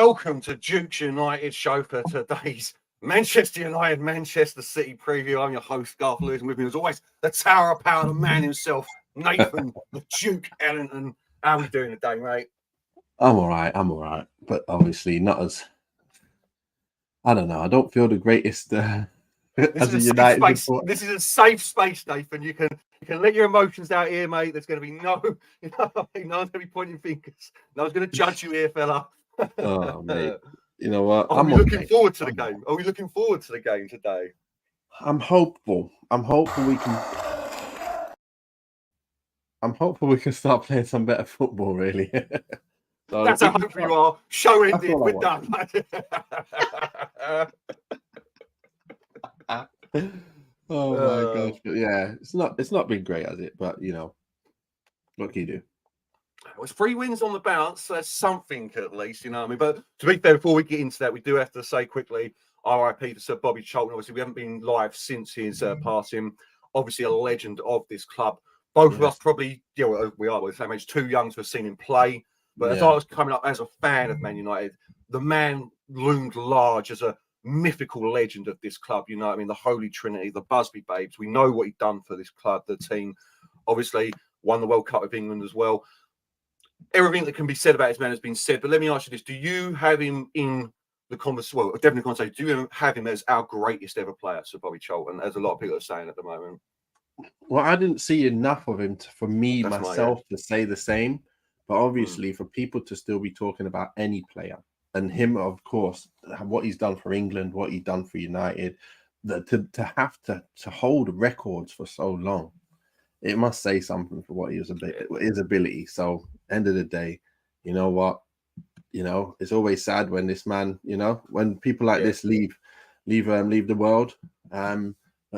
Welcome to Duke's United show for today's Manchester United, Manchester City preview. I'm your host, Garth Lewis, and with me as always, the Tower of Power, the man himself, Nathan, the Duke Ellington. How are we doing today, mate? I'm all right. But obviously not as, I don't know, I don't feel the greatest as a United supporter. This is a safe space, Nathan. You can let your emotions out here, mate. There's going to be no one's going to be pointing fingers. No one's going to judge you here, fella. Oh, mate. You know what? Are we looking forward to the game? Are we looking forward to the game today? I'm hopeful we can start playing some better football, really. So that's how hopeful you are. Show ended. We're done. Oh my gosh. Yeah, it's not been great, has it? But you know, what can you do? It was 3 wins on the bounce. So that's something at least, you know what I mean? But to be fair, before we get into that, we do have to say quickly, RIP to Sir Bobby Charlton. Obviously, we haven't been live since his passing. Obviously, a legend of this club. Both of us probably, we are the same age, too young to have seen him play. But as I was coming up as a fan of Man United, the man loomed large as a mythical legend of this club. You know what I mean? The Holy Trinity, the Busby Babes. We know what he'd done for this club, the team. Obviously, won the World Cup with England as well. Everything that can be said about this man has been said. But let me ask you this. Do you have him in the conversation? Well, definitely conversation. Do you have him as our greatest ever player, Sir Bobby Charlton, as a lot of people are saying at the moment? Well, I didn't see enough of him for me, myself, to say the same. But obviously, for people to still be talking about any player, and him, of course, what he's done for England, what he's done for United, to have to hold records for so long, it must say something for what his ability. So, end of the day, you know what? You know, it's always sad when this man, you know, when people like this leave the world. And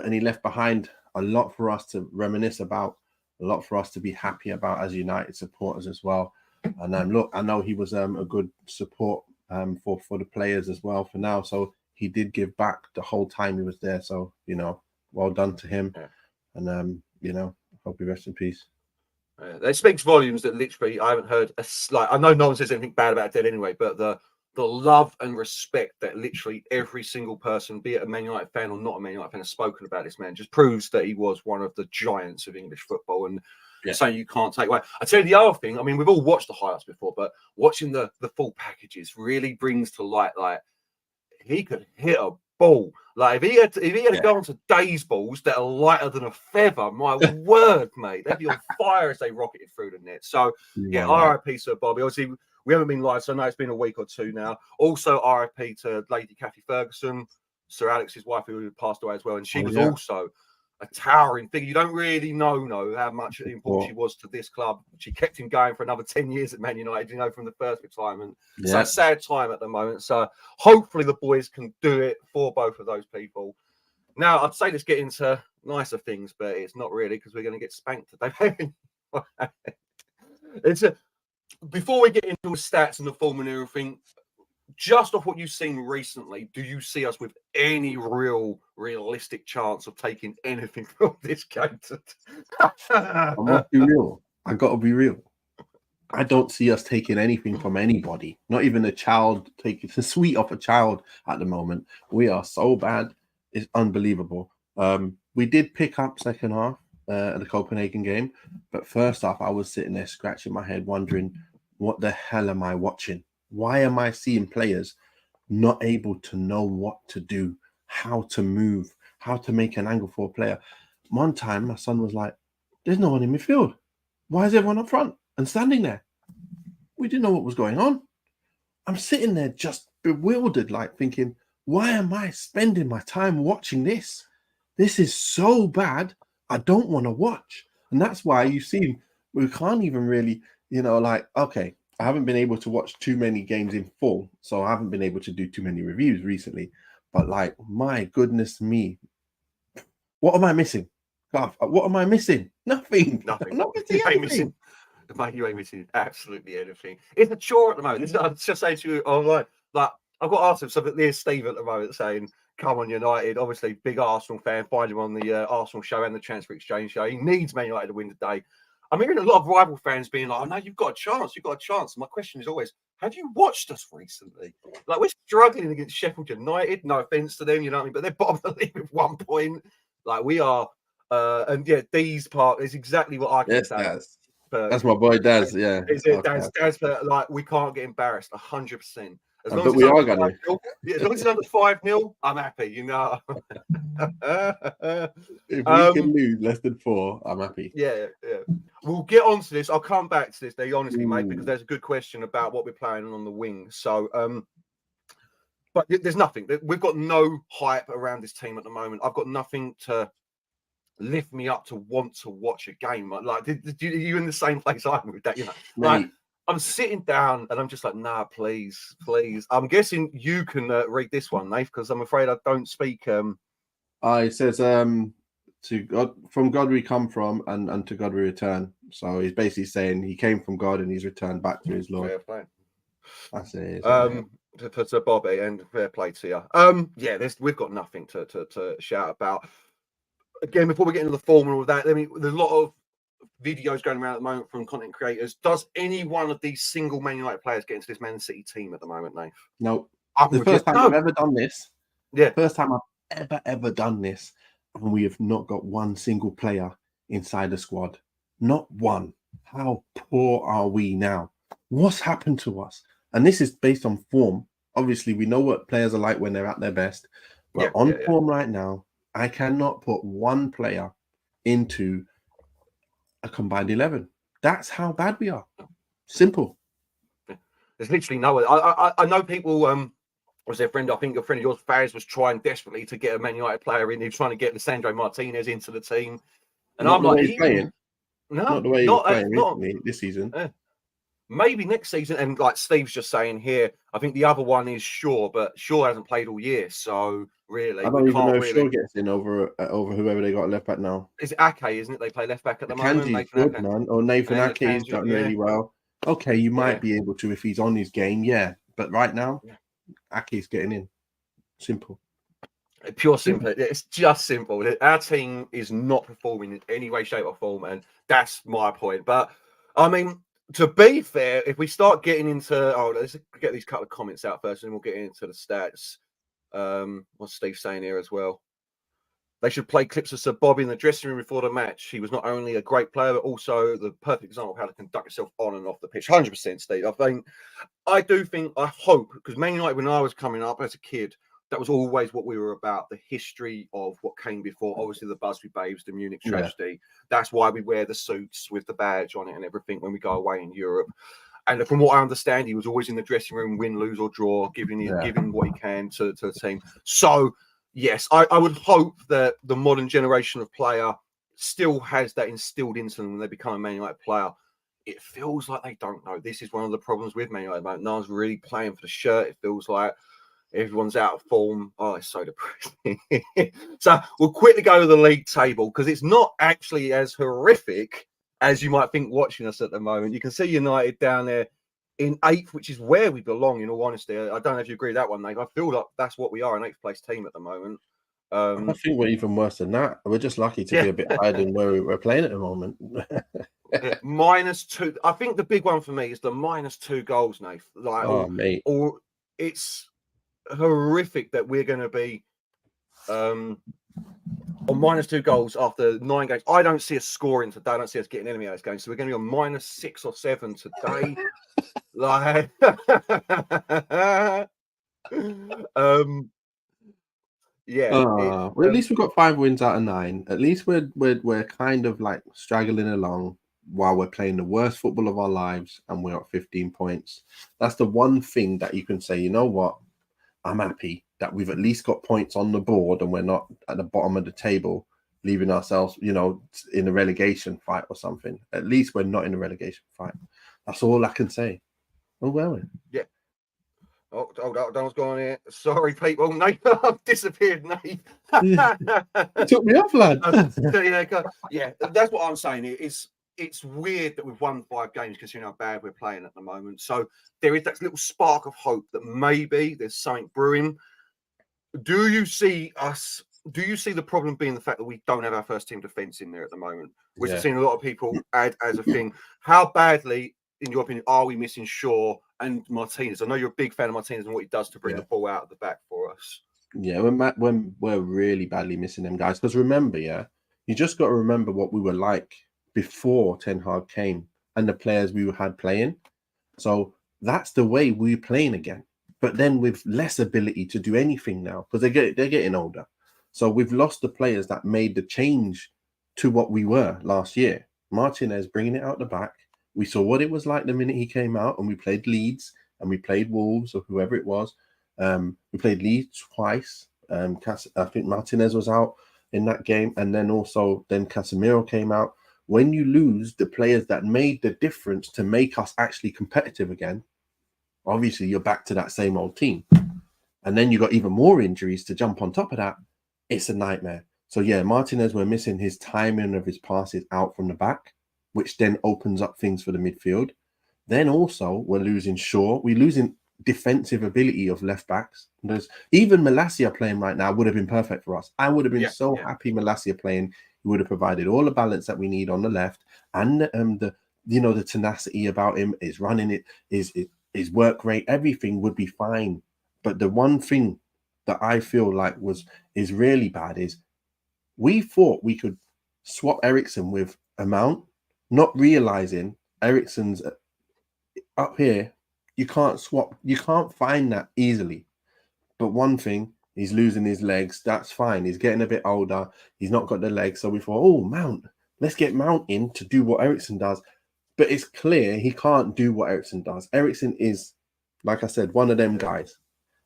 he left behind a lot for us to reminisce about, a lot for us to be happy about as United supporters as well. And look, I know he was a good support for the players as well for now. So he did give back the whole time he was there. So, you know, well done to him. And, you know, hope he rests in peace. It speaks volumes that literally I haven't heard I know no one says anything bad about Dead anyway, but the love and respect that literally every single person, be it a Man United fan or not a Man United fan, has spoken about this man just proves that he was one of the giants of English football and something you can't take away. I tell you the other thing, I mean, we've all watched the highlights before, but watching the full packages really brings to light, like, he could hit a ball. Like, if he had to go on to Days balls that are lighter than a feather, my word, mate, they'd be on fire as they rocketed through the net. So, RIP Sir Bobby. Obviously, we haven't been live, so I know it's been a week or two now. Also, RIP to Lady Kathy Ferguson, Sir Alex's wife, who passed away as well. And she was also a towering figure. You don't really know how much important she was to this club. She kept him going for another 10 years at Man United, you know, from the first retirement. So a sad time at the moment. So hopefully the boys can do it for both of those people. Now, I'd say let's get into nicer things, but it's not really because we're going to get spanked today. Before we get into the stats and the form and everything, just off what you've seen recently, do you see us with any realistic chance of taking anything from this game? I must be real. I got to be real. I don't see us taking anything from anybody, not even a child, taking the sweet off a child at the moment. We are so bad. It's unbelievable. We did pick up second half at the Copenhagen game, but first off, I was sitting there scratching my head wondering, what the hell am I watching? Why am I seeing players not able to know what to do, how to move, how to make an angle for a player? One time, my son was like, there's no one in midfield. Why is everyone up front and standing there? We didn't know what was going on. I'm sitting there just bewildered, like thinking, why am I spending my time watching this? This is so bad. I don't want to watch. And that's why you see, we can't even really, you know, like, okay, I haven't been able to watch too many games in full, so I haven't been able to do too many reviews recently. But like, my goodness me, what am I missing? What am I missing? Nothing. Nothing. You ain't missing. Mate, you ain't missing absolutely anything. It's a chore at the moment. I just say to you online, like, I've got asked him something. There's Steve at the moment saying, "Come on, United." Obviously, big Arsenal fan. Find him on the Arsenal show and the Transfer Exchange show. He needs Man United to win today. I'm hearing a lot of rival fans being like, "Oh no, you've got a chance. You've got a chance." And my question is always, have you watched us recently? Like, we're struggling against Sheffield United. No offense to them, you know what I mean? But they're bottom of the league with 1 point. Like, we are. And yeah, D's part is exactly what I keep Yes, saying. that's my boy Daz. Yeah, Is it Daz? Like, we can't get embarrassed 100%. As long as we it's are under gonna. 5-0, as long as it's under 5-0, I'm happy, you know. If we can lose less than 4, I'm happy. Yeah. We'll get on to this. I'll come back to this, honestly, mate, because Ooh. there's a good question about what we're playing on the wing. So, but there's nothing. We've got no hype around this team at the moment. I've got nothing to lift me up to want to watch a game. Like, are you in the same place I'm with that? You know, like, I'm sitting down and I'm just like, nah, please. I'm guessing you can read this one, Nate, because I'm afraid I don't speak. It says, to God, from God we come from, and to God we return. So he's basically saying he came from God and he's returned back to his Lord. Fair play. That's it. To Bobby, and fair play to you. Yeah, we've got nothing to shout about. Again, before we get into the form and all that, I mean, there's a lot of videos going around at the moment from content creators. Does any one of these single Man United players get into this Man City team at the moment, Nate? No. The first time I've ever done this. Yeah. First time I've ever done this, and we have not got one single player inside the squad. Not one. How poor are we now? What's happened to us? And this is based on form. Obviously, we know what players are like when they're at their best. But form right now, I cannot put one player into a combined 11. That's how bad we are. Simple. There's literally no way. I know people. Was their friend? I think a friend of yours, Faz, was trying desperately to get a Man United player in. He was trying to get Lisandro Martinez into the team, and not I'm the like, way he's playing. No, not the way he was playing recently this season. Maybe next season. And like Steve's just saying here, I think the other one is Shaw, but Shaw hasn't played all year, so really, I don't even know if Shaw gets in over whoever they got left back now. Is it Ake, isn't it? They play left back at the moment. Kanji's good, man. Or Nathan Ake's done really well. Okay, you might be able to if he's on his game, but right now, Ake's getting in. Simple. Pure simple. It's just simple. Our team is not performing in any way, shape, or form, and that's my point. But I mean, to be fair, if we start getting into let's get these couple of comments out first, and then we'll get into the stats. What's Steve saying here as well? They should play clips of Sir Bobby in the dressing room before the match. He was not only a great player, but also the perfect example of how to conduct yourself on and off the pitch. 100%, Steve. I hope, because Man United, when I was coming up as a kid, that was always what we were about, the history of what came before. Obviously, the Busby Babes, the Munich tragedy. That's why we wear the suits with the badge on it and everything when we go away in Europe. And from what I understand, he was always in the dressing room, win, lose, or draw, giving what he can to the team. So, yes, I would hope that the modern generation of player still has that instilled into them when they become a Man United player. It feels like they don't know. This is one of the problems with Man United. No one's really playing for the shirt. It feels like everyone's out of form. Oh, it's so depressing. So we'll quickly go to the league table because it's not actually as horrific as you might think watching us at the moment. You can see United down there in 8th, which is where we belong, in all honesty. I don't know if you agree with that one, Nate. I feel like that's what we are, an 8th place team at the moment. I think we're even worse than that. We're just lucky to be a bit higher than where we're playing at the moment. -2. I think the big one for me is the -2 goals, Nate. Mate. Or it's horrific that we're going to be on -2 goals after 9 games. I don't see us scoring today. I don't see us getting enemy out of this game. So we're going to be on -6 or 7 today. Well, at least we've got 5 wins out of 9. At least we're kind of like straggling along while we're playing the worst football of our lives, and we're at 15 points. That's the one thing that you can say, you know what? I'm happy that we've at least got points on the board and we're not at the bottom of the table, leaving ourselves, in a relegation fight or something. At least we're not in a relegation fight. That's all I can say. Oh, well. Yeah. Oh, what's going on here? Sorry, people. Nate, I've disappeared, Nate. You took me off, lad. Yeah, that's what I'm saying. It's weird that we've won 5 games considering how bad we're playing at the moment. So there is that little spark of hope that maybe there's something brewing. Do you see the problem being the fact that we don't have our first team defence in there at the moment, which I've seen a lot of people add as a thing? How badly in your opinion, are we missing Shaw and Martinez? I know you're a big fan of Martinez and what he does to bring the ball out of the back for us. Yeah, when we're really badly missing them guys. Because remember, you just got to remember what we were like before Ten Hag came and the players we had playing. So that's the way we're playing again. But then with less ability to do anything now because they're getting older. So we've lost the players that made the change to what we were last year. Martinez bringing it out the back. We saw what it was like the minute he came out, and we played Leeds and we played Wolves or whoever it was. We played Leeds twice. I think Martinez was out in that game, and then Casemiro came out. When you lose the players that made the difference to make us actually competitive again, obviously you're back to that same old team. And then you got even more injuries to jump on top of that. It's a nightmare. So yeah, Martinez, we're missing his timing of his passes out from the back, which then opens up things for the midfield. Then also we're losing Shaw. We're losing defensive ability of left backs. There's even Malacia playing right now would have been perfect for us. I would have been happy Malacia playing. He would have provided all the balance that we need on the left, and the tenacity about him, is running it, his work rate, everything would be fine. But the one thing that I feel like is really bad is we thought we could swap Eriksen with a Mount, not realizing Eriksen's up here. You can't swap. You can't find that easily. But one thing, he's losing his legs. That's fine. He's getting a bit older. He's not got the legs. So we thought, oh, Mount. Let's get Mount in to do what Eriksen does. But it's clear he can't do what Eriksen does. Eriksen is, like I said, one of them guys.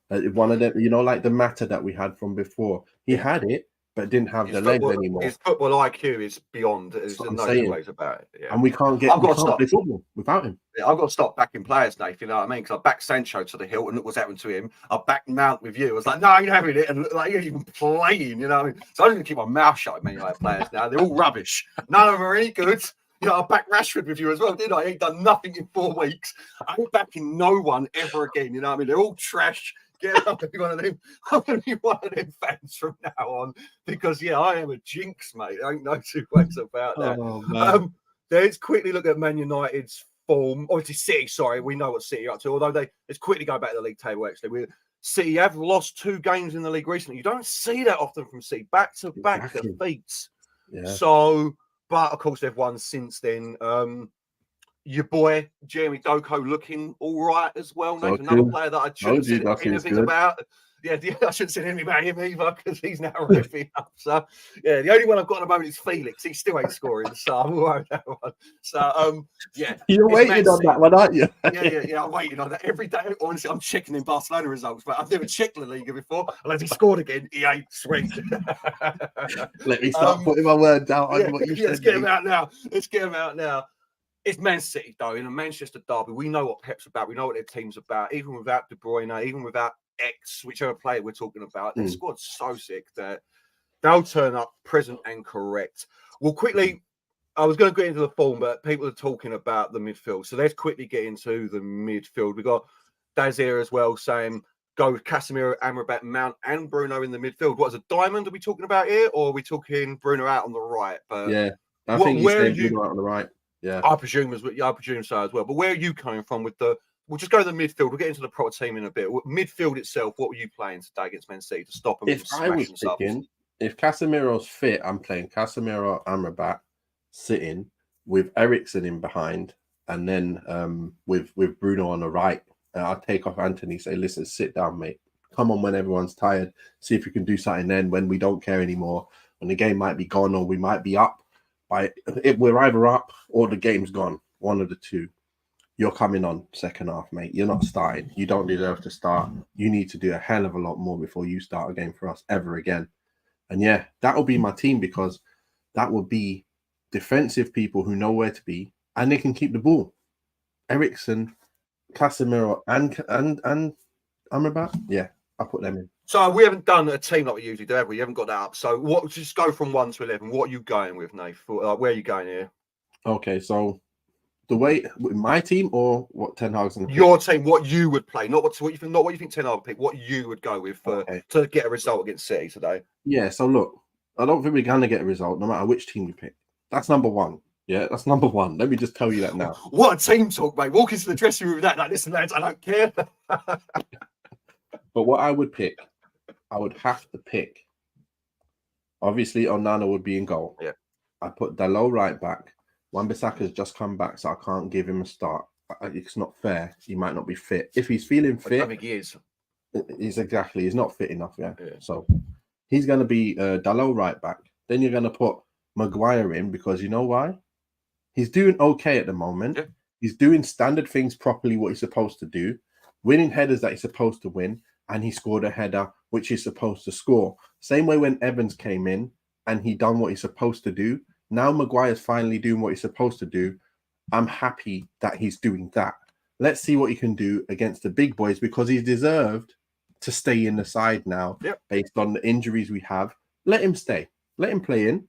One of them, like the matter that we had from before. He had it, but didn't have the legs anymore. His football IQ is beyond. There's no two ways about it. Yeah. And we can't play football without him. Yeah, I've got to stop backing players, Nate. You know what I mean? Because I backed Sancho to the hilt, and look what's happened to him. I backed Mount with you. I was like, no, you're having it, and like you're even playing. You know what I mean? So I'm going to keep my mouth shut with Man United players now. They're all rubbish. None of them are any good. I backed Rashford with you as well, didn't I? He ain't done nothing in 4 weeks. I ain't backing no one ever again. You know what I mean? They're all trash. I'm going to be one of them. I'm going to be one of them fans from now on because, I am a jinx, mate. There ain't no two ways about that. Oh, man. Let's quickly look at Man United's form. Obviously, City, sorry. We know what City are up to. Although let's quickly go back to the league table, actually. City have lost 2 games in the league recently. You don't see that often from City. Back-to-back defeats. Yeah. So, but, of course, they've won since then. Your boy Jeremy Doku looking all right as well. Nathan, another player that I shouldn't say anything about. Yeah, I shouldn't say anything about him either because he's now reffing up. So, the only one I've got at the moment is Felix. He still ain't scoring, so I'm worried about that one. So, you're waiting on that one, aren't you? yeah. I'm waiting on that every day. Honestly, I'm checking in Barcelona results, but I've never checked La Liga before. Unless he scored again, he ain't sweet. Let me start putting my words out on what you said. Let's get him out now. It's Man City, though, in a Manchester derby. We know what Pep's about. We know what their team's about. Even without De Bruyne, even without X, whichever player we're talking about, their squad's so sick that they'll turn up present and correct. Well, quickly, I was going to get into the form, but people are talking about the midfield. So let's quickly get into the midfield. We've got Daz here as well saying, go with Casemiro, Amrabat, Mount, and Bruno in the midfield. What is a diamond are we talking about here? Or are we talking Bruno out on the right? But I think he's saying Bruno out on the right. Yeah, I presume so as well. But where are you coming from with we'll just go to the midfield. We'll get into the proper team in a bit. Midfield itself, what were you playing today against Man City to stop them? If Casemiro's fit, I'm playing Casemiro, Amrabat, sitting with Eriksen in behind, and then with Bruno on the right. I'll take off Anthony, say, listen, sit down, mate. Come on when everyone's tired. See if you can do something then when we don't care anymore. When the game might be gone or we might be up. We're either up or the game's gone. One of the two. You're coming on second half, mate. You're not starting. You don't deserve to start. You need to do a hell of a lot more before you start a game for us ever again. And that will be my team because that will be defensive people who know where to be and they can keep the ball. Eriksen, Casemiro, and Amrabat. Yeah, I'll put them in. So we haven't done a team like we usually do, have we? You haven't got that up. So just go from 1 to 11. What are you going with, Nate? Where are you going here? Okay, so the way my team or what Ten Hag's going to your team, what you would play, not what you think Ten Hag would pick, what you would go with to get a result against City today. Yeah, so look, I don't think we're going to get a result no matter which team we pick. That's number 1. Yeah, that's number one. Let me just tell you that now. What a team talk, mate. Walk into the dressing room with that. Like, listen, lads, I don't care. But what I would pick, I would have to pick. Obviously, Onana would be in goal. Yeah. I put Dalot right back. Wan-Bissaka's just come back, so I can't give him a start. It's not fair. He might not be fit. If he's feeling fit, I think he is. He's not fit enough. Yeah. Yeah. So he's going to be Dalot right back. Then you're going to put Maguire in because you know why? He's doing okay at the moment. Yeah. He's doing standard things properly, what he's supposed to do, winning headers that he's supposed to win, and he scored a header which he's supposed to score. Same way when Evans came in and he done what he's supposed to do. Now Maguire's finally doing what he's supposed to do. I'm happy that he's doing that. Let's see what he can do against the big boys because he's deserved to stay in the side now. Yep. Based on the injuries we have. Let him stay. Let him play in.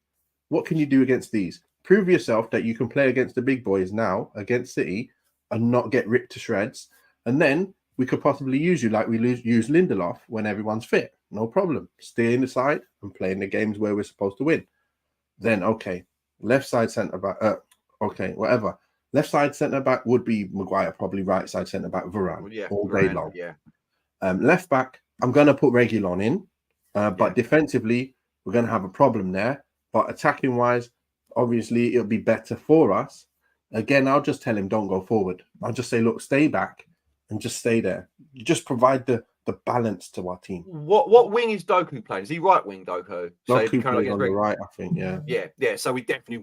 What can you do against these? Prove yourself that you can play against the big boys now, against City, and not get ripped to shreds. And then we could possibly use you like we use Lindelof when everyone's fit. No problem. Stay in the side and play in the games where we're supposed to win. Then, okay, left side centre-back, okay, whatever. Left side centre-back would be Maguire, probably right side centre-back, Varane, all day long. Yeah. Left back, I'm going to put Reguilon in, but defensively, we're going to have a problem there. But attacking-wise, obviously, it'll be better for us. Again, I'll just tell him, don't go forward. I'll just say, look, stay back and just stay there. You just provide the balance to our team. What wing is Doku playing? Is he right wing, Doku? Doku plays on the right, I think, yeah. Yeah. So we definitely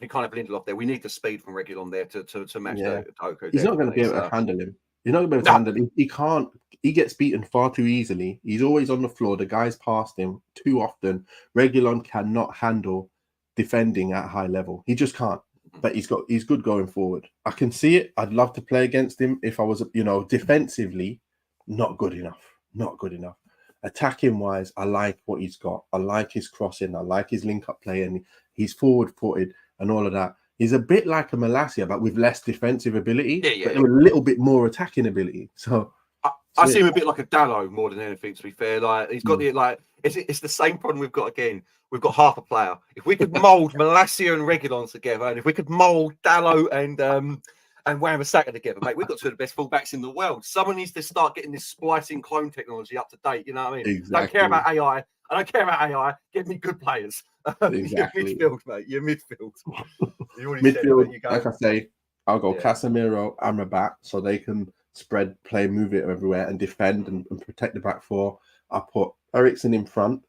kind of Lindelof there. We need the speed from Reguilon there to match Doku. He's not going to be able to handle him. He's not going to be able to handle him. He can't. He gets beaten far too easily. He's always on the floor. The guys past him too often. Reguilon cannot handle defending at a high level. He just can't. But he's good going forward. I can see it. I'd love to play against him if I was, defensively, not good enough. Not good enough. Attacking wise, I like what he's got. I like his crossing. I like his link up play, and he's forward footed and all of that. He's a bit like a Malacia, but with less defensive ability, but a little bit more attacking ability. So I see him a bit like a Dalot more than anything. To be fair, like he's got it's the same problem we've got again. We've got half a player. If we could mould Malacia and Reguilon together, and if we could mould Dalot and Wan-Bissaka together, mate, we've got two of the best fullbacks in the world. Someone needs to start getting this splicing clone technology up to date. You know what I mean? Exactly. I don't care about AI. I don't care about AI. Give me good players. Exactly. Your midfield, mate. Your midfield. Midfield, like I say, I'll go Casemiro and Rabat so they can spread, play, move it everywhere and defend and protect the back four. I put Eriksen in front.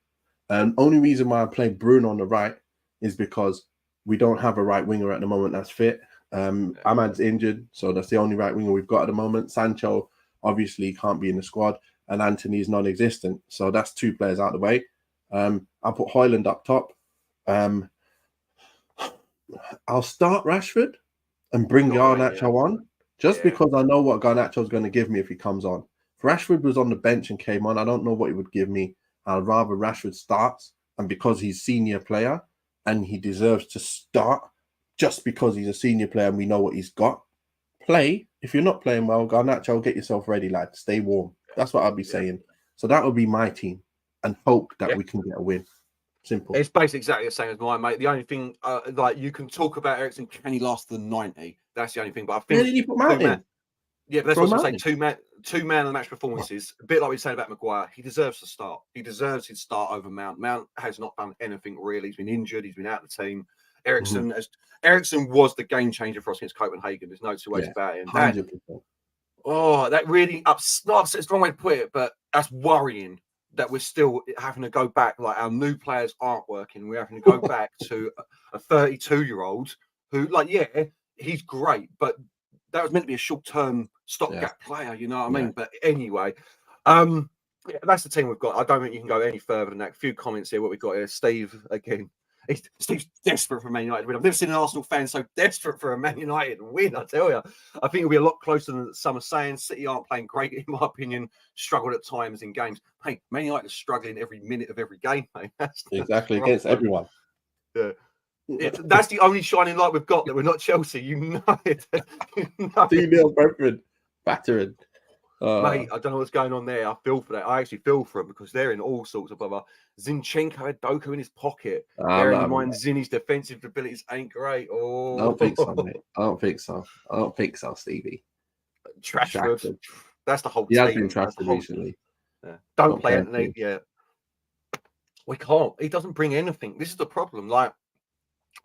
And only reason why I play Bruno on the right is because we don't have a right winger at the moment that's fit. Ahmad's injured, so that's the only right winger we've got at the moment. Sancho obviously can't be in the squad, and Anthony's non-existent. So that's two players out of the way. I'll put Højlund up top. I'll start Rashford and bring Garnacho on, just because I know what Garnacho's going to give me if he comes on. If Rashford was on the bench and came on, I don't know what he would give me. I'd rather Rashford starts, and because he's senior player and he deserves to start just because he's a senior player and we know what he's got. Play. If you're not playing well, Garnacho, get yourself ready, lad. Stay warm. That's what I'll be saying. So that would be my team, and hope that we can get a win. Simple. It's basically exactly the same as mine, mate. The only thing, like you can talk about Eriksen, can he last the 90? That's the only thing. But I think Where did he put Mount in? Yeah, but that's what I'm saying. Two man of the match performances. A bit like we said about Maguire. He deserves to start. He deserves his start over Mount. Mount has not done anything really. He's been injured. He's been out of the team. Eriksen was the game changer for us against Copenhagen. There's no two ways about it. 100%. That really upsets. It's the wrong way to put it, but that's worrying that we're still having to go back. Like our new players aren't working. We're having to go back to a 32-year-old who, he's great, but that was meant to be a short-term stopgap player. You know what I mean? But anyway, that's the team we've got. I don't think you can go any further than that. A few comments here. What we've got here, Steve again. Steve's desperate for Man United win. I've never seen an Arsenal fan so desperate for a Man United win, I tell you. I think it'll be a lot closer than some are saying. City aren't playing great, in my opinion. Struggled at times in games. Hey, Man United are struggling every minute of every game, mate. That's against everyone. Yeah. That's the only shining light we've got, that we're not Chelsea. You know it. 2-0 Brentford. Battering. Mate, I don't know what's going on there. I feel for that. I actually feel for him because they're in all sorts of bother. Zinchenko had Doku in his pocket. I'm Bearing not in having mind, Zinni's defensive abilities ain't great. I Oh, don't think so, mate. I don't think so. I don't think so, Stevie. Trashford. Shackford. That's the whole He has been team. That's the trusted whole. recently. Yeah. Don't Not play playing Anthony. for. Yeah, we can't. He doesn't bring anything. This is the problem. Like,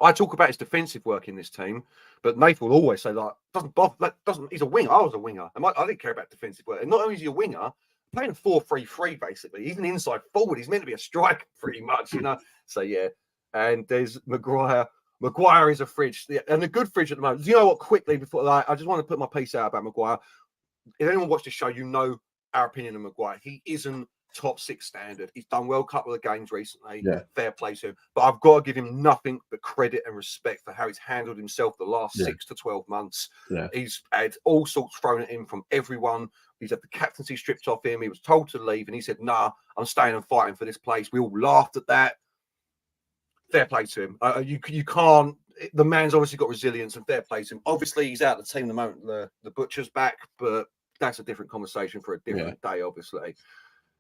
I talk about his defensive work in this team, but Nathan will always say, like, doesn't bother. Like, doesn't. He's a winger. I was a winger, and I didn't care about defensive work. And not only is he a winger, playing a 4-3-3 basically. He's an inside forward. He's meant to be a striker, pretty much, you know. So yeah, and there's Maguire. Maguire is a fridge, and a good fridge at the moment. Do you know what? Quickly before, like, I just want to put my piece out about Maguire. If anyone watched the show, you know our opinion of Maguire. He isn't top 6 standard. He's done well a couple of games recently. Yeah. Fair play to him. But I've got to give him nothing but credit and respect for how he's handled himself the last 6 to 12 months. Yeah. He's had all sorts thrown at him from everyone. He's had the captaincy stripped off him. He was told to leave, and he said, "Nah, I'm staying and fighting for this place." We all laughed at that. Fair play to him. You can't. The man's obviously got resilience, and fair play to him. Obviously, he's out of the team the moment the butcher's back, but that's a different conversation for a different day, obviously.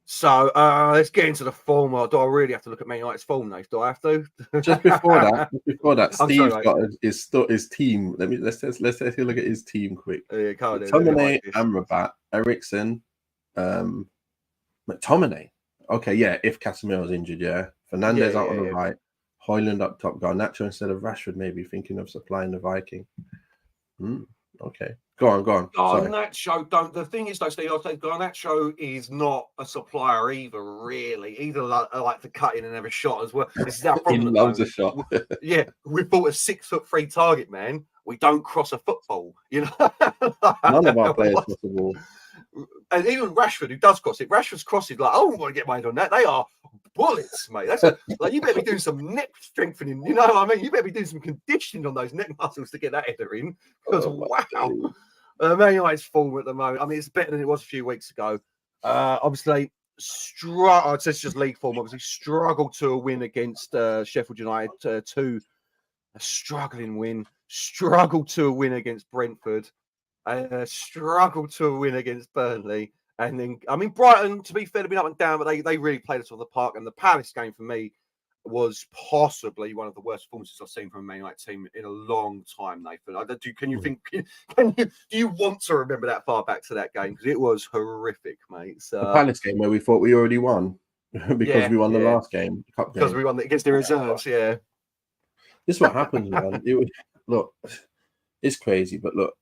So let's get into the form. Do I really have to look at Man United's form, Nate? Do I have to? Just before that, Steve's sorry, got his team. Let's take a look at his team quick. McTominay, Amrabat, Eriksen, McTominay. Okay, yeah. If Casemiro's injured, yeah. Fernandez out on the right. Højlund up top. Garnacho instead of Rashford. Maybe thinking of supplying the Viking. Okay. Go on. Garnacho, don't. The thing is, though, Steve, I'll say Garnacho is not a supplier either, really. Either like to cut in and have a shot as well. This is our problem. He loves a shot. Yeah, we bought a 6'3" target man. We don't cross a football, you know. None of our players cross the ball. And even Rashford, who does cross it, Rashford's crosses like, I don't want to get my head on that. They are bullets, mate. That's like, you better be doing some neck strengthening. You know what I mean? You better be doing some conditioning on those neck muscles to get that header in. Because wow, Man United's form at the moment. I mean, it's better than it was a few weeks ago. Obviously, I'd say it's just league form. Obviously, struggled to a win against Sheffield United. A struggling win. Struggled to a win against Brentford. Struggled to a win against Burnley. And then, I mean, Brighton, to be fair, they've been up and down, but they really played us off the park. And the Palace game for me was possibly one of the worst performances I've seen from a Man United team in a long time, Nathan. Do you want to remember that far back to that game? Because it was horrific, mate. So, the Palace game where we thought we already won because we won the last game, the cup game. Because we won against the reserves, This is what happens, man. Look, it's crazy, but look,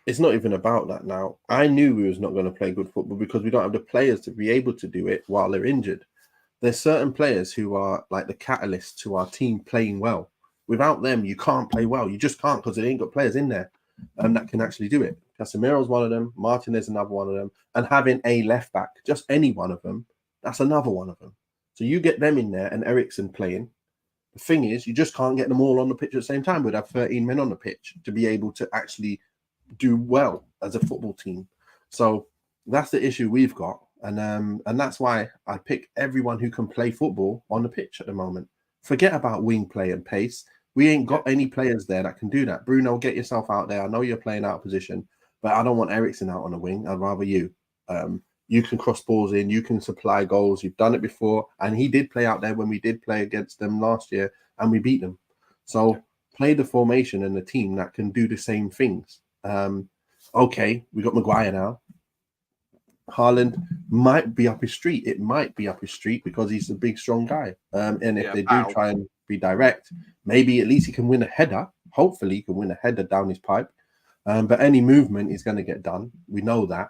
it's not even about that now. I knew we was not going to play good football because we don't have the players to be able to do it while they're injured. There's certain players who are like the catalyst to our team playing well. Without them, you can't play well. You just can't because they ain't got players in there that can actually do it. Casemiro's one of them. Martinez another one of them. And having a left back, just any one of them, that's another one of them. So you get them in there and Eriksen playing. The thing is, you just can't get them all on the pitch at the same time. We'd have 13 men on the pitch to be able to actually do well as a football team. So that's the issue we've got. And that's why I pick everyone who can play football on the pitch at the moment. Forget about wing play and pace. We ain't got any players there that can do that. Bruno, get yourself out there. I know you're playing out of position, but I don't want Eriksen out on the wing. I'd rather you. You can cross balls in. You can supply goals. You've done it before. And he did play out there when we did play against them last year, and we beat them. So play the formation and the team that can do the same things. Okay, we got Maguire now. Haaland might be up his street. It might be up his street because he's a big, strong guy. And if they do try and be direct, maybe at least he can win a header. Hopefully, he can win a header down his pipe. But any movement is going to get done. We know that.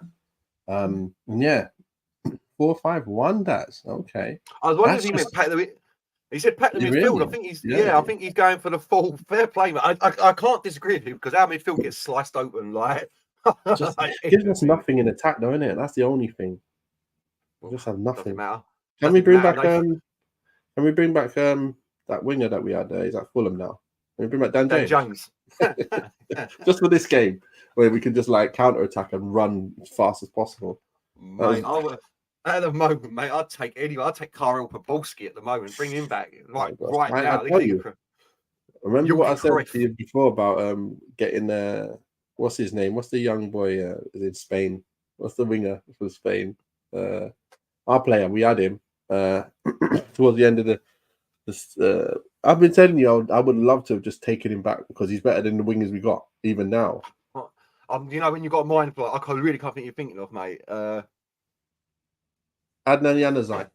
4-5-1. That's okay. I was wondering if he meant pack the. He said pack the midfield. I think he's I think he's going for the full fair play. I can't disagree with you because our midfield gets sliced open like. Just gives us nothing in attack, though, isn't it? That's the only thing. We just have nothing. Can we bring back? Can we bring back that winger that we had there? Is that Fulham now? Can we bring back Dan James? Just for this game, where we can just like counter attack and run as fast as possible. Mate, at the moment, mate, I'd take anyone. I'd take Karel Pobolski at the moment. Bring him back right now. Remember what I said to you before about getting what's his name? What's the young boy in Spain? What's the winger for Spain? Our player, we had him towards the end of this. I've been telling you, I would love to have just taken him back because he's better than the wingers we got even now. You know, when you've got a mind for, I really can't think you're thinking of, mate. Adnan Januzaj.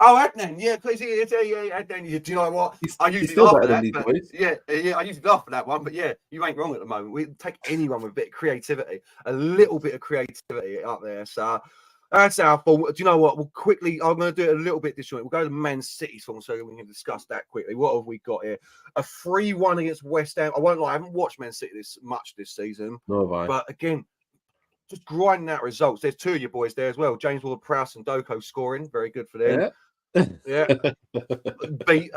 Oh, Adnan, yeah, please, yeah, Adnan. Do you know what? I usually still laugh better at than that, these boys. yeah, I usually laugh at that one, but yeah, you ain't wrong at the moment. We take anyone with a bit of creativity, a little bit of creativity up there. So that's our fault. Do you know what? We'll quickly, I'm going to do it a little bit this week. We'll go to Man City's form so we can discuss that quickly. What have we got here? A 3-1 against West Ham. I won't lie, I haven't watched Man City this much this season. Nor have I. But again, just grinding out results. There's two of your boys there as well. James Ward-Prowse and Doko scoring. Very good for them. Yeah. beat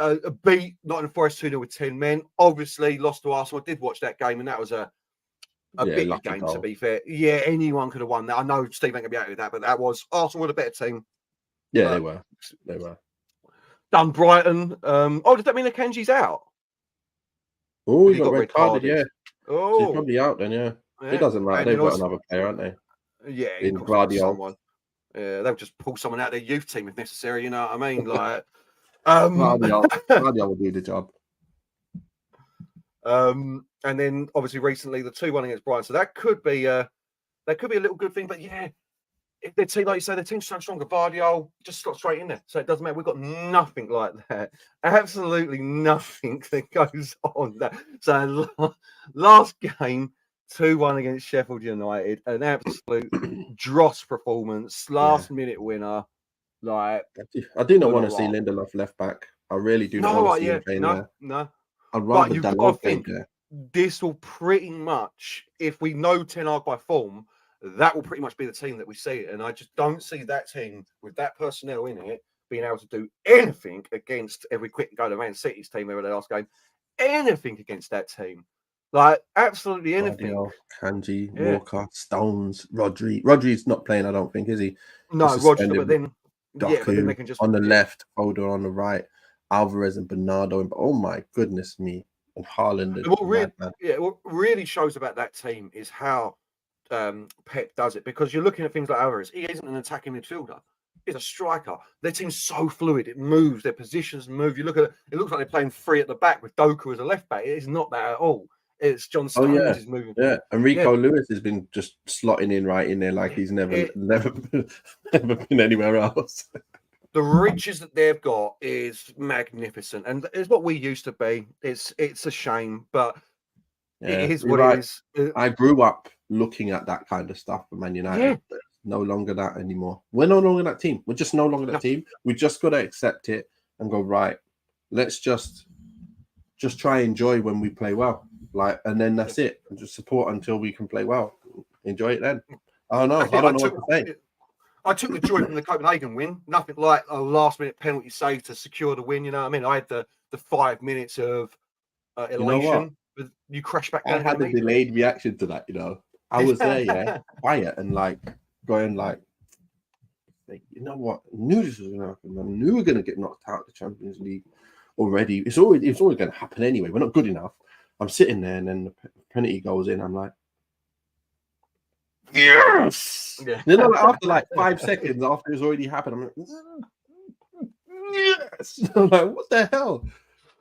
Nottingham Forest 2-0 with 10 men. Obviously lost to Arsenal. I did watch that game, and that was a big game, goal. To be fair. Yeah, anyone could have won that. I know Steve ain't gonna be happy with that, but that was Arsenal were the better team. Yeah, they were. They were. Done Brighton. Does that mean that Kenji's out? Oh, he got red carded, yeah. Oh, so he's probably out then, yeah. It doesn't matter. They've got another player, aren't they? Yeah, in Guardiola. Yeah, they'll just pull someone out of their youth team if necessary. You know what I mean? Like, Guardiola will do the job. And then obviously recently the 2-1 against Brighton, so that could be a little good thing. But yeah, if their team, like you say, their team's so stronger, Guardiola just slot straight in there. So it doesn't matter. We've got nothing like that. Absolutely nothing that goes on that. So last game, 2-1 against Sheffield United, an absolute dross performance, last minute winner. Like, I do not want to see Lindelof left back. I really do not want to see him playing there. No. I'd rather Dalot think there. This will pretty much, if we know Ten Hag by form, that will pretty much be the team that we see. And I just don't see that team with that personnel in it being able to do anything against, if we quickly go to Man City's team over the last game, anything against that team. Like, absolutely anything. Kanji, Walker, Stones, Rodri. Rodri's not playing, I don't think, is he? No, Rodri, but then Doku, but then they can just on the left, Odo on the right, Alvarez and Bernardo. Oh my goodness me. And Haaland. What really shows about that team is how Pep does it, because you're looking at things like Alvarez. He isn't an attacking midfielder. He's a striker. Their team's so fluid. It moves. Their positions move. You look at it, it looks like they're playing three at the back with Doku as a left back. It is not that at all. It's John Stones is moving. Yeah, Enrico Lewis has been just slotting in right in there like he's never been anywhere else. The riches that they've got is magnificent, and it's what we used to be. It's a shame, but it is what it is. I grew up looking at that kind of stuff for Man United. But no longer that anymore. We're no longer that team. We're just no longer that team. We just got to accept it and go, right, let's just try and enjoy when we play well. Like, and then that's it. And just support until we can play well. Enjoy it then. I don't know. I don't know what to say. I took the joy from the Copenhagen win. Nothing like a last-minute penalty save to secure the win. You know what I mean? I had the 5 minutes of elation. You crash back down. I had a delayed reaction to that. You know, I was there, quiet and like going like, you know what? I knew this was going to happen. I knew we were going to get knocked out of the Champions League already. It's always going to happen anyway. We're not good enough. I'm sitting there, and then the penalty goes in. I'm like, yes. Yeah. You know, after like 5 seconds after it's already happened, I'm like, yes. I'm like, what the hell?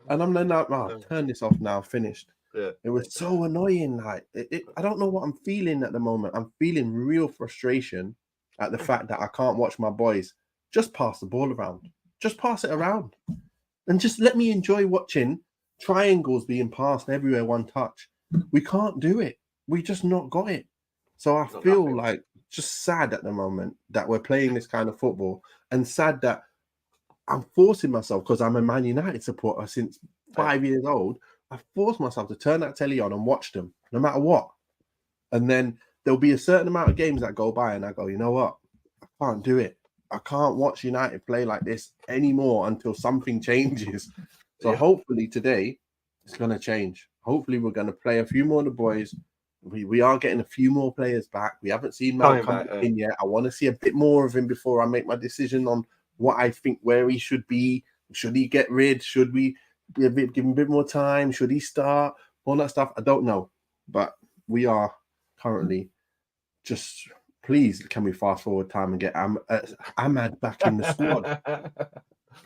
And I'm then like, turn this off now. Finished. Yeah. It was so annoying. Like, I don't know what I'm feeling at the moment. I'm feeling real frustration at the fact that I can't watch my boys just pass the ball around. Just pass it around, and just let me enjoy watching triangles being passed everywhere, one touch. We can't do it. We just not got it. So I feel like just sad at the moment that we're playing this kind of football, and sad that I'm forcing myself, because I'm a Man United supporter since 5 years old. I force myself to turn that telly on and watch them no matter what. And then there'll be a certain amount of games that go by and I go, you know what? I can't do it. I can't watch United play like this anymore until something changes. So hopefully today it's going to change. Hopefully we're going to play a few more of the boys. We are getting a few more players back. We haven't seen Mal come in yet. I want to see a bit more of him before I make my decision on what I think, where he should be. Should he get rid? Should we give him a bit more time? Should he start? All that stuff. I don't know. But we are currently just Please, can we fast forward time and get Ahmad back in the squad?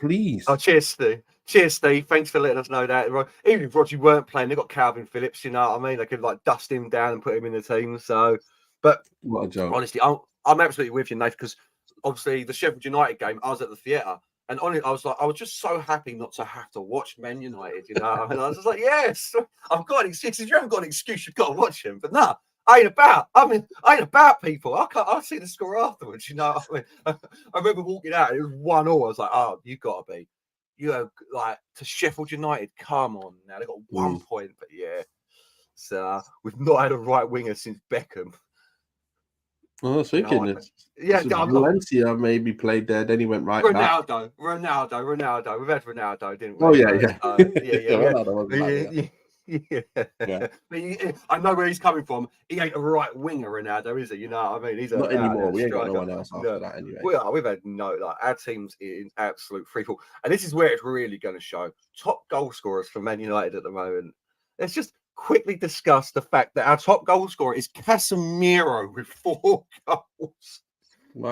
Please. Oh, cheers, Steve. Cheers, Steve. Thanks for letting us know that. Even if Roger weren't playing, they got Calvin Phillips. You know what I mean? They could like dust him down and put him in the team. So, but What a joke. honestly, I'm absolutely with you, Nate, because obviously the Sheffield United game, I was at the theatre. And honestly, I was just so happy not to have to watch Man United, you know. And I was just like, yes, I've got an excuse. If you haven't got an excuse, you've got to watch them. But no, I ain't about people. I'll see the score afterwards, you know. I mean, I remember walking out, it was 1-1. I was like, oh, you got to be. You know, like to Sheffield United, come on now. They got 1 point, but yeah. So we've not had a right winger since Beckham. I was thinking, yeah, Valencia maybe played there, then he went right back. Ronaldo. We've had Ronaldo, didn't we? Oh yeah. Yeah. I know where he's coming from. He ain't a right winger, Ronaldo, is he? You know what I mean? He's not anymore. We ain't got no one else after that anyway. We've had our team's in absolute freefall, and this is where it's really going to show. Top goal scorers for Man United at the moment. Let's just quickly discuss the fact that our top goal scorer is Casemiro with 4 goals,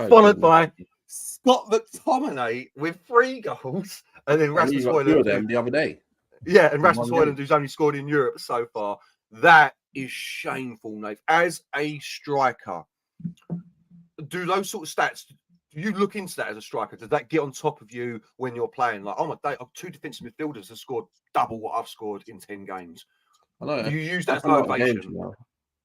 followed by Scott McTominay with 3 goals, and then Rasmus Højlund the other day. Yeah, and Rasmus Højlund, who's only scored in Europe so far. That is shameful, Nate. As a striker, do those sort of stats, do you look into that as a striker? Does that get on top of you when you're playing? Like, oh my day, 2 defensive midfielders have scored double what I've scored in 10 games. I know. Do you use that as motivation?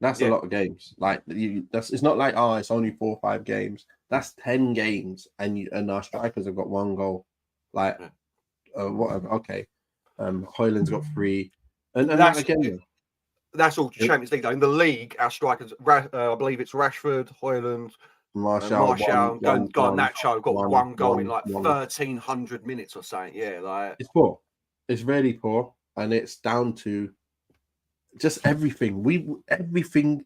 That's a lot of games. Like it's not like it's only 4 or 5 games. That's 10 games, and our strikers have got 1 goal. Like, whatever. Okay. Højlund's got 3, and that's all Champions League though. In the league, our strikers, I believe it's Rashford, Højlund, Martial, Nacho got 1 goal in like 1,300 minutes or something. Yeah, like it's poor. It's really poor, and it's down to just everything. Everything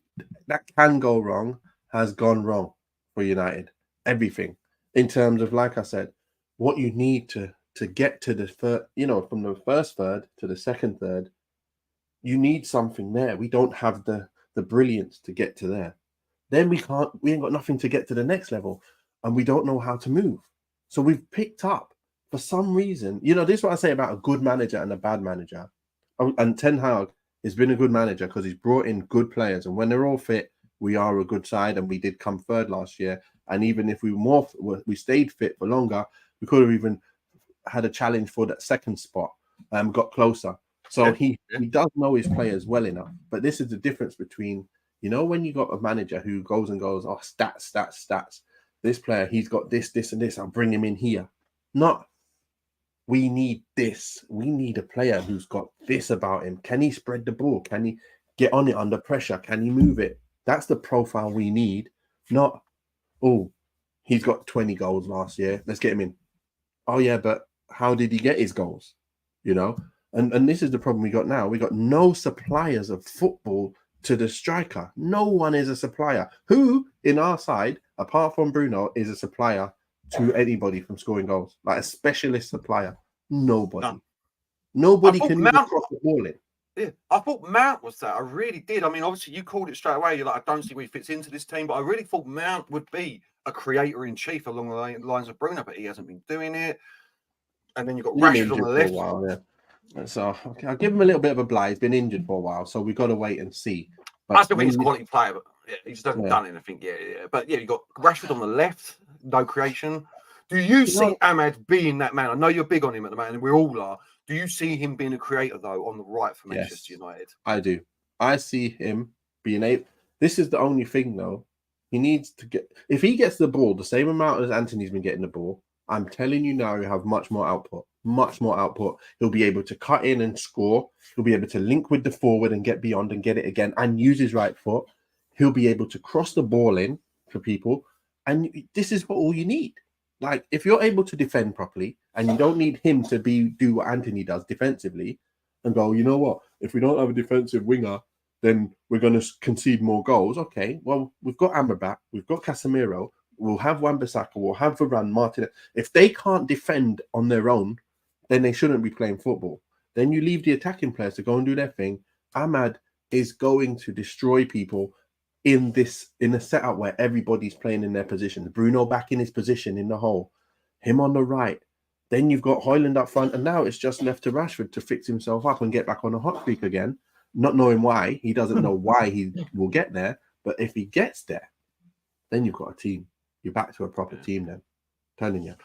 that can go wrong has gone wrong for United. Everything in terms of, like I said, what you need to get to the third, from the first third to the second third, you need something there. We don't have the brilliance to get to there. Then we ain't got nothing to get to the next level, and we don't know how to move. So we've picked up, for some reason, this is what I say about a good manager and a bad manager. And Ten Hag has been a good manager because he's brought in good players, and when they're all fit, we are a good side, and we did come third last year. And even if we stayed fit for longer, we could have even had a challenge for that second spot, got closer. So he does know his players well enough. But this is the difference between, when you got a manager who goes, oh, stats. This player, he's got this, and this. I'll bring him in here. Not, we need this. We need a player who's got this about him. Can he spread the ball? Can he get on it under pressure? Can he move it? That's the profile we need. Not, oh, he's got 20 goals last year. Let's get him in. Oh, yeah, but how did he get his goals? And this is the problem we got now. We got no suppliers of football to the striker. No one is a supplier. Who in our side, apart from Bruno, is a supplier to anybody from scoring goals? Like a specialist supplier. Nobody. No. Nobody can even cross the ball in. Yeah, I thought Mount was that. I really did. I mean, obviously you called it straight away. You're like, I don't see where he fits into this team, but I really thought Mount would be a creator in chief along the lines of Bruno, but he hasn't been doing it. And then you've got Rashford on the left. While, yeah. So I'll give him a little bit of a blight. He's been injured for a while, so we've got to wait and see. But I still think he's a quality player, but he just hasn't done anything yet. Yeah. But yeah, you've got Rashford on the left, no creation. Do you see Ahmad being that man? I know you're big on him at the moment, and we all are. Do you see him being a creator, though, on the right for Manchester United? I do. I see him being able... This is the only thing, though. He needs to get... If he gets the ball the same amount as Anthony's been getting the ball, I'm telling you now, he'll have much more output. Much more output. He'll be able to cut in and score. He'll be able to link with the forward and get beyond and get it again and use his right foot. He'll be able to cross the ball in for people. And this is what all you need. Like, if you're able to defend properly and you don't need him to do what Anthony does defensively and go, you know what, if we don't have a defensive winger, then we're going to concede more goals. Okay, well, we've got Amrabat, we've got Casemiro, we'll have Wan-Bissaka, we'll have Varane, Martinez. If they can't defend on their own, then they shouldn't be playing football. Then you leave the attacking players to go and do their thing. Ahmad is going to destroy people in a setup where everybody's playing in their position. Bruno back in his position in the hole, him on the right. Then you've got Højlund up front, and now it's just left to Rashford to fix himself up and get back on a hot streak again. Not knowing why, he doesn't know why he will get there, but if he gets there, then you've got a team. You're back to a proper team then. I'm telling you.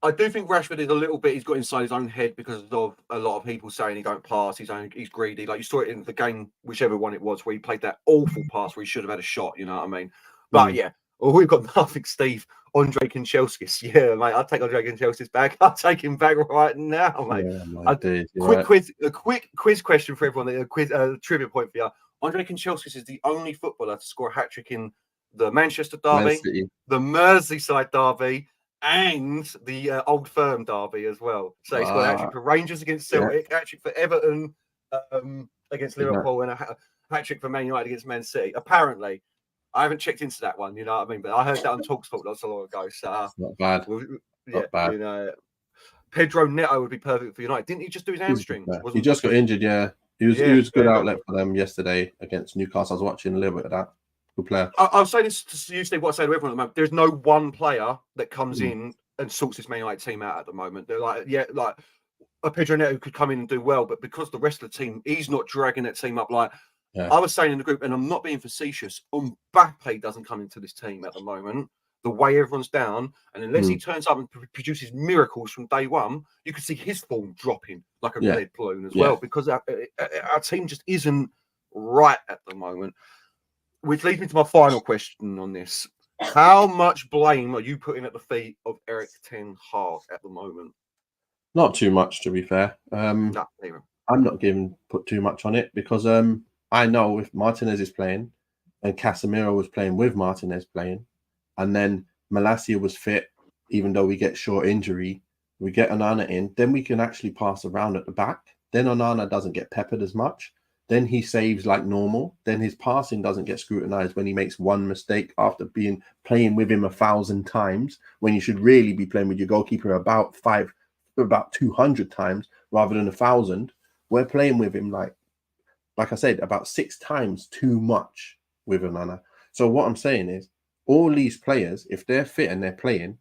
I do think Rashford is a little bit. He's got inside his own head because of a lot of people saying he don't pass. He's greedy. Like you saw it in the game, whichever one it was, where he played that awful pass where he should have had a shot. You know what I mean? But yeah, well, we've got nothing, Steve. Andre Kanchelskis. Yeah, mate. I'll take Andre Kanchelskis back. I'll take him back right now, mate. Yeah, a quick quiz question for everyone. A trivia point for you. Andre Kanchelskis is the only footballer to score a hat trick in the Manchester derby, the Merseyside derby, and the Old Firm derby as well. So he's got a hat-trick for Rangers against Celtic, hat-trick for Everton against Liverpool, and a hat-trick for Man United against Man City. Apparently, I haven't checked into that one, you know what I mean? But I heard that on TalkSport not so long ago. So not bad. Not bad. You know, Pedro Neto would be perfect for United. Didn't he just do his hamstring? He just got injured, yeah. He was a good outlet for them yesterday against Newcastle. I was watching a little bit of that. Good player. I'll say this to you, Steve, what I say to everyone at the moment. There's no one player that comes in and sorts this Man United team out at the moment. They're like, a Pedro Neto could come in and do well, but because the rest of the team, he's not dragging that team up. Like I was saying in the group, and I'm not being facetious, Mbappe doesn't come into this team at the moment. The way everyone's down, and unless he turns up and produces miracles from day one, you could see his form dropping like a lead balloon as well, because our team just isn't right at the moment. Which leads me to my final question on this. How much blame are you putting at the feet of Erik ten Hag at the moment? Not too much, to be fair. No, I'm not put too much on it because I know if Martinez is playing and Casemiro was playing with Martinez playing, and then Malacia was fit, even though we get short injury, we get Onana in, then we can actually pass around at the back. Then Onana doesn't get peppered as much. Then he saves like normal. Then his passing doesn't get scrutinized when he makes one mistake after playing with him 1,000 times, when you should really be playing with your goalkeeper about 200 times rather than 1,000. We're playing with him like I said, about 6 times too much with Onana. So what I'm saying is, all these players, if they're fit and they're playing,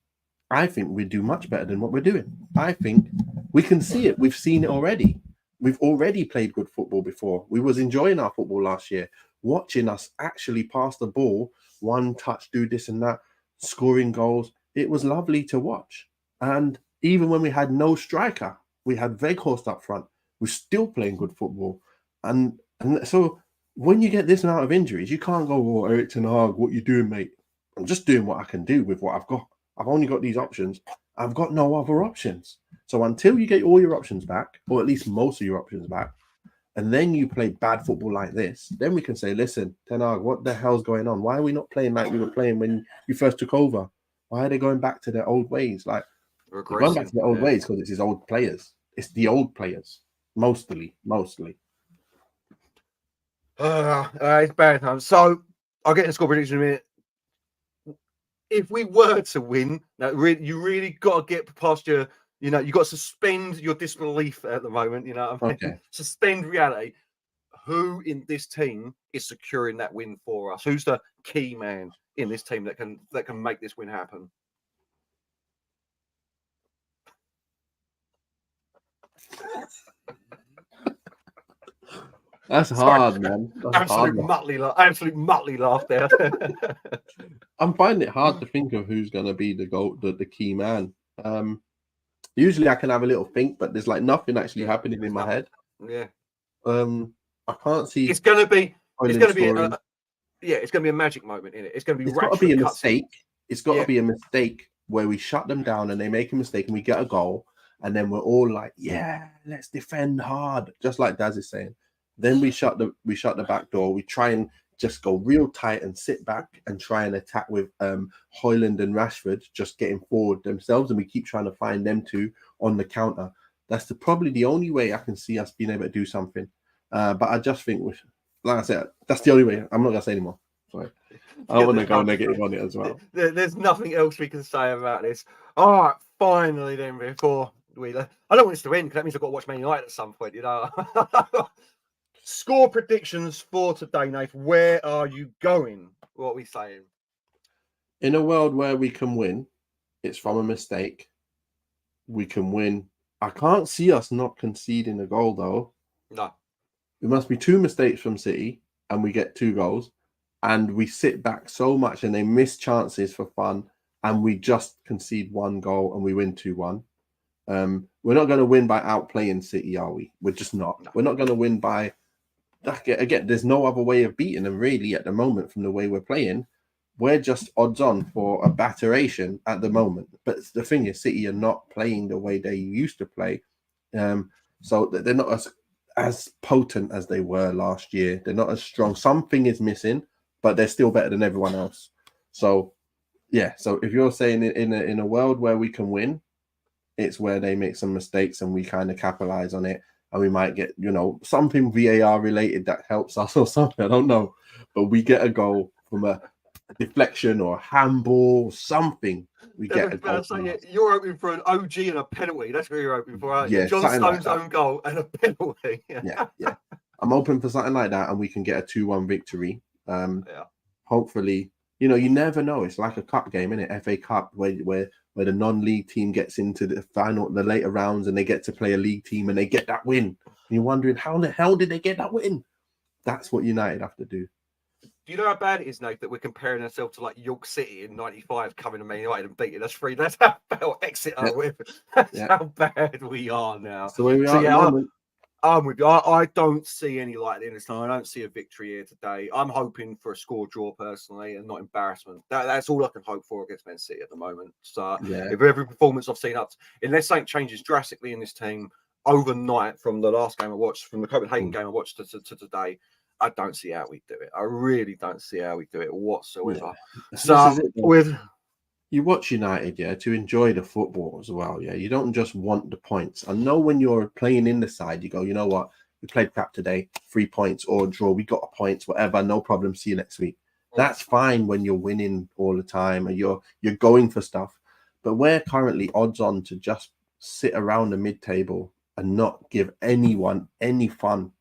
I think we do much better than what we're doing. I think we can see it. We've seen it already. We've already played good football before. We was enjoying our football last year, watching us actually pass the ball, one touch, do this and that, scoring goals. It was lovely to watch. And even when we had no striker, we had Weghorst up front. We're still playing good football. And so when you get this amount of injuries, you can't go, "Oh, Erik ten Hag, what you doing, mate?" I'm just doing what I can do with what I've got. I've only got these options. I've got no other options. So until you get all your options back, or at least most of your options back, and then you play bad football like this, then we can say, "Listen, ten Hag, what the hell's going on? Why are we not playing like we were playing when you first took over? Why are they going back to their old ways?" Like, they're going back to their old ways because it's his old players. It's the old players, mostly. It's bad times. So I'll get in the score prediction in a minute. If we were to win, you really got to get past your, you got to suspend your disbelief at the moment. You know what I mean? Okay. Suspend reality. Who in this team is securing that win for us? Who's the key man in this team that can make this win happen? That's hard, man. Absolute mutley laugh there. I'm finding it hard to think of who's going to be the key man. Usually I can have a little think, but there's like nothing actually happening in my head. Yeah. I can't see. It's going to be a magic moment in it. It's going to be. It's got to be a mistake. It's got to be a mistake where we shut them down and they make a mistake and we get a goal, and then we're all like, "Yeah, let's defend hard," just like Daz is saying. Then we shut the back door. We try and just go real tight and sit back and try and attack with Højlund and Rashford just getting forward themselves, and we keep trying to find them two on the counter. That's probably the only way I can see us being able to do something. But I just think, like I said, that's the only way. I'm not gonna say anymore. Sorry, I don't want to go negative on it as well. There's nothing else we can say about this. All right, finally then, before I don't want this to end because that means I've got to watch Man United at some point. Score predictions for today, Nathan. Where are you going? What are we saying? In a world where we can win, it's from a mistake. We can win. I can't see us not conceding a goal, though. No. It must be 2 mistakes from City, and we get 2 goals. And we sit back so much, and they miss chances for fun, and we just concede 1 goal, and we win 2-1. We're not going to win by outplaying City, are we? We're just not. No. We're not going to win by... Again, there's no other way of beating them, really, at the moment, from the way we're playing. We're just odds on for a batteration at the moment. But the thing is, City are not playing the way they used to play. So they're not as potent as they were last year. They're not as strong. Something is missing, but they're still better than everyone else. So, yeah. So if you're saying in a world where we can win, it's where they make some mistakes and we kind of capitalize on it. And we might get, something VAR related that helps us or something. I don't know. But we get a goal from a deflection or a handball or something. We get a goal. You're hoping for an OG and a penalty. That's what you're hoping for, aren't you? John Stone's own goal and a penalty. yeah. I'm hoping for something like that, and we can get a 2-1 victory. Hopefully, you never know. It's like a cup game, isn't it? FA Cup, where the non-league team gets into the later rounds, and they get to play a league team, and they get that win. And you're wondering, how the hell did they get that win? That's what United have to do. Do you know how bad it is, Nate, that we're comparing ourselves to like York City in '95 coming to Man United and beating us 3? That's how bad Exeter with. That's how bad we are now. So where we are. I'm with you. I don't see any light at the end of this time. I don't see a victory here today. I'm hoping for a score draw personally and not embarrassment. That's all I can hope for against Man City at the moment. So if every performance I've seen unless something changes drastically in this team overnight from the last game I watched, from the Copenhagen game I watched to today, I don't see how we do it. I really don't see how we do it whatsoever. Yeah. So you watch United, to enjoy the football as well. Yeah, you don't just want the points. I know when you're playing in the side, you go, you know what, we played crap today, 3 points or draw, we got a point, whatever, no problem. See you next week. That's fine when you're winning all the time and you're going for stuff. But we're currently odds on to just sit around the mid-table and not give anyone any fun.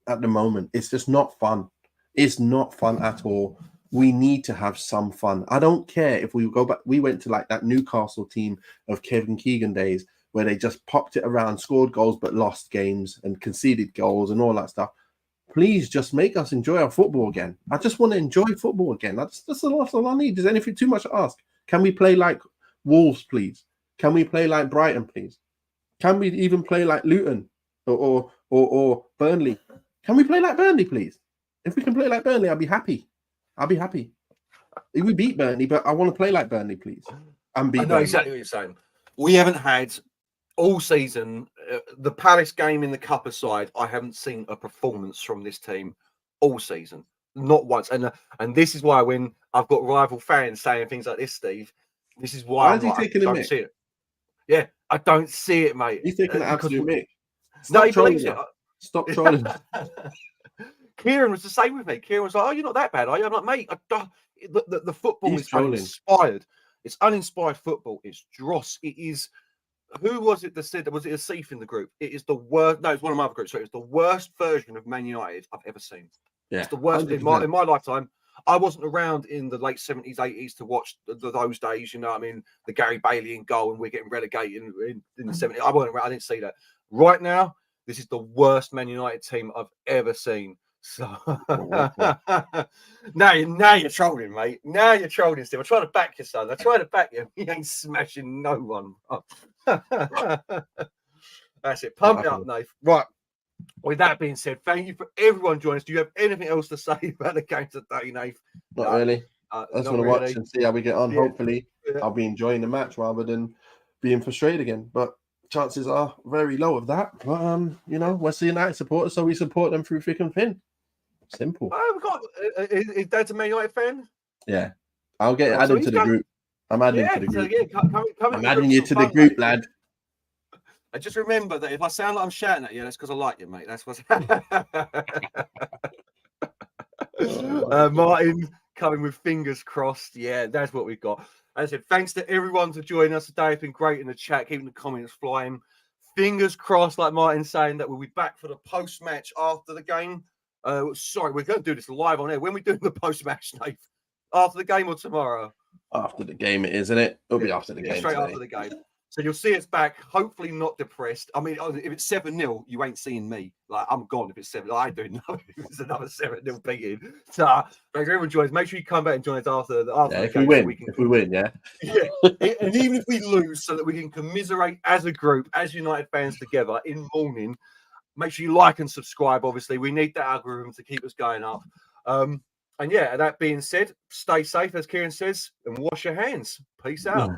At the moment, it's just not fun. It's not fun at all. We need to have some fun. I don't care if we go back. We went to like that Newcastle team of Kevin Keegan days where they just popped it around, scored goals but lost games and conceded goals and all that stuff. Please just make us enjoy our football again. I just want to enjoy football again. That's all I need. Is anything too much to ask? Can we play like Wolves, please? Can we play like Brighton, please? Can we even play like Luton or Burnley? Can we play like Burnley, please? If we can play like Burnley, I'll be happy. We beat Burnley, but I want to play like Burnley, please. I know exactly what you're saying. We haven't had all season the Palace game in the Cup aside. I haven't seen a performance from this team all season, not once. And this is why when I've got rival fans saying things like this, Steve, this is why is he taking a mick? See it. Yeah, I don't see it, mate. He's taking an absolute mick. No, he believes it. Stop trolling. Kieran was the same with me. Kieran was like, "Oh, you're not that bad, are you?" I'm like, "Mate, the football is uninspired. It's uninspired football. It's dross. It is." Who was it that said? Was it Asif in the group? It is the worst. No, it's one of my other groups. So it's the worst version of Man United I've ever seen. Yeah, it's the worst in my lifetime. I wasn't around in the late 70s, 80s to watch those days. You know what I mean? The Gary Bailey in goal and we're getting relegated in the 70s. I wasn't around. I didn't see that. Right now, this is the worst Man United team I've ever seen. So now you're trolling, mate. Now you're trolling, Steve. I try to back you, son. I try to back you. You ain't smashing no one. That's it. Pump it up, Nate. Right. With that being said, thank you for everyone joining us. Do you have anything else to say about the game today, Nate? Not really. I just want to watch and see how we get on. Yeah. Hopefully, I'll be enjoying the match rather than being frustrated again. But chances are very low of that. But we're the United supporters, so we support them through thick and thin. Simple. Is Dad's a Man United fan? Yeah. I'll get added to the group. I'm adding to the group. I'm adding you to the group, lad. I just remember that if I sound like I'm shouting at you, that's because I like you, mate. That's what's Martin coming with fingers crossed. Yeah, that's what we've got. As I said, thanks to everyone for joining us today. It's been great in the chat, keeping the comments flying. fingers crossed, like Martin's saying, that we'll be back for the post-match after the game. Sorry, we're going to do this live on air. When we doing the post-match, Nate? After the game or tomorrow? After the game, it is, isn't it? It'll be after the game. Straight today. after the game. So you'll see us back, hopefully not depressed. I mean, if it's 7-0, you ain't seeing me. Like, I'm gone if it's 7. I do know if it's another 7-0 beating. So, if everyone joins, make sure you come back and join us after the if game. We win, yeah. Yeah. And even if we lose, so that we can commiserate as a group, as United fans together in mourning, make sure you like and subscribe. Obviously, we need that algorithm to keep us going up. And yeah, that being said, stay safe, as Kieran says, and wash your hands. Peace out.